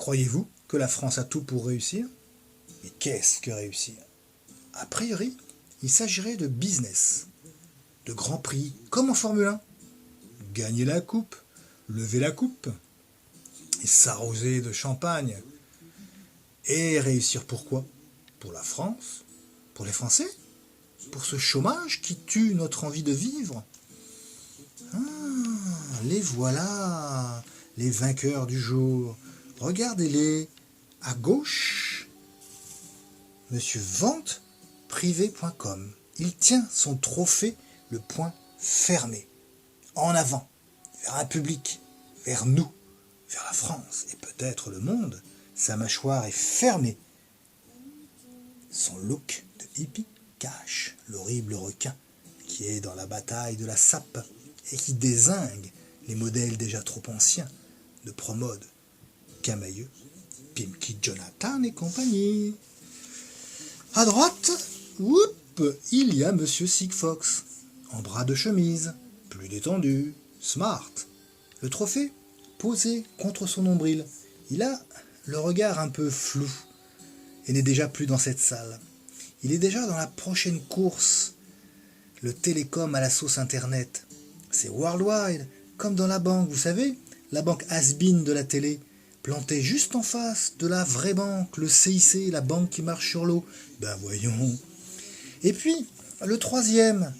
Croyez-vous que la France a tout pour réussir? Mais qu'est-ce que réussir? A priori, il s'agirait de business, de grands prix, comme en Formule 1. Gagner la coupe, lever la coupe, et s'arroser de champagne. Et réussir pourquoi? Pour la France? Pour les Français? Pour ce chômage qui tue notre envie de vivre? Ah, les voilà, les vainqueurs du jour. Regardez-les, à gauche, Monsieur venteprivée.com. Il tient son trophée, le poing fermé, en avant, vers un public, vers nous, vers la France et peut-être le monde. Sa mâchoire est fermée. Son look de hippie cache l'horrible requin qui est dans la bataille de la sape et qui dézingue les modèles déjà trop anciens de Promode, Camailleux, Pimki Jonathan et compagnie. À droite, il y a Monsieur Sigfox, en bras de chemise, plus détendu, smart. Le trophée posé contre son nombril. Il a le regard un peu flou et n'est déjà plus dans cette salle. Il est déjà dans la prochaine course, le télécom à la sauce internet. C'est worldwide, comme dans la banque, vous savez, la banque has-been de la télé, plantée juste en face de la vraie banque, le CIC, la banque qui marche sur l'eau. Ben voyons. Et puis, le troisième,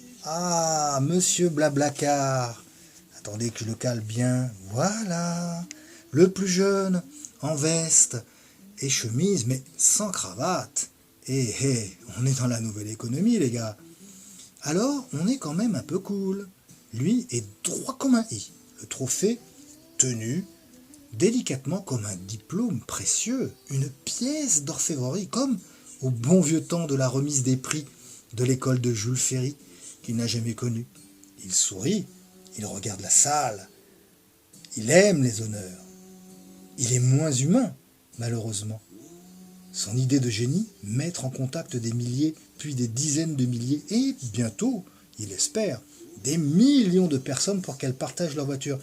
Monsieur Blablacar. Attendez que je le cale bien, voilà. Le plus jeune, en veste et chemise, mais sans cravate. On est dans la nouvelle économie, les gars. Alors, on est quand même un peu cool. Lui est droit comme un i. Le trophée tenu délicatement comme un diplôme précieux, une pièce d'orfèvrerie, comme au bon vieux temps de la remise des prix de l'école de Jules Ferry, qu'il n'a jamais connue. Il sourit, il regarde la salle, il aime les honneurs. Il est moins humain, malheureusement. Son idée de génie, mettre en contact des milliers, puis des dizaines de milliers, et bientôt, il espère, des millions de personnes pour qu'elles partagent leur voiture.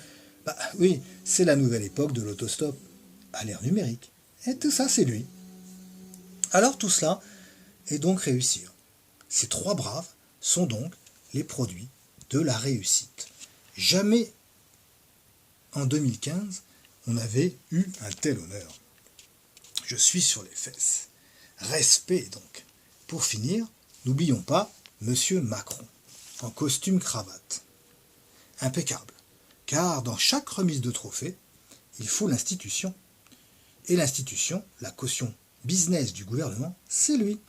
Bah oui, c'est la nouvelle époque de l'autostop, à l'ère numérique. Et tout ça, c'est lui. Alors tout cela est donc réussir. Ces trois braves sont donc les produits de la réussite. Jamais en 2015, on n'avait eu un tel honneur. Je suis sur les fesses. Respect donc. Pour finir, n'oublions pas Monsieur Macron, en costume cravate. Impeccable, car dans chaque remise de trophée, il faut l'institution. Et l'institution, la caution business du gouvernement, c'est lui.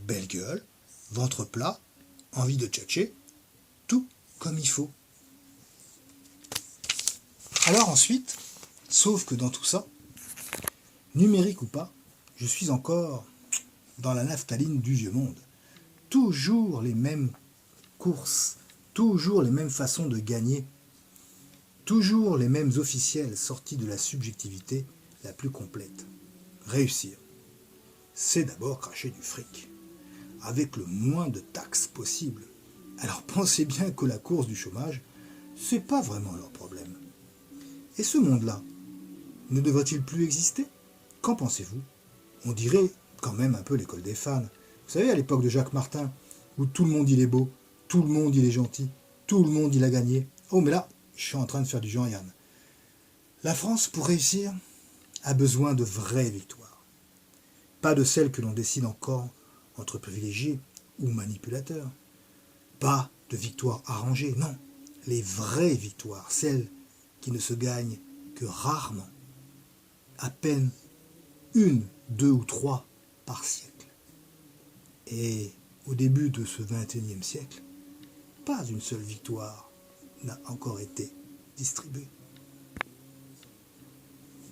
Belle gueule, ventre plat, envie de tchatcher, tout comme il faut. Alors ensuite, sauf que dans tout ça, numérique ou pas, je suis encore dans la naphtaline du vieux monde. Toujours les mêmes courses, toujours les mêmes façons de gagner, toujours les mêmes officiels sortis de la subjectivité la plus complète. Réussir, c'est d'abord cracher du fric, avec le moins de taxes possible. Alors pensez bien que la course du chômage, c'est pas vraiment leur problème. Et ce monde-là, ne devrait-il plus exister? Qu'en pensez-vous? On dirait quand même un peu l'école des fans. Vous savez, à l'époque de Jacques Martin, où tout le monde il est beau, tout le monde il est gentil, tout le monde il a gagné. Oh mais là, je suis en train de faire du Jean-Yann. La France, pour réussir, a besoin de vraies victoires. Pas de celles que l'on décide encore entre privilégiés ou manipulateurs. Pas de victoires arrangées, non. Les vraies victoires, celles qui ne se gagnent que rarement. À peine une, deux ou trois par siècle. Et au début de ce XXIe siècle, pas une seule victoire n'a encore été distribuée.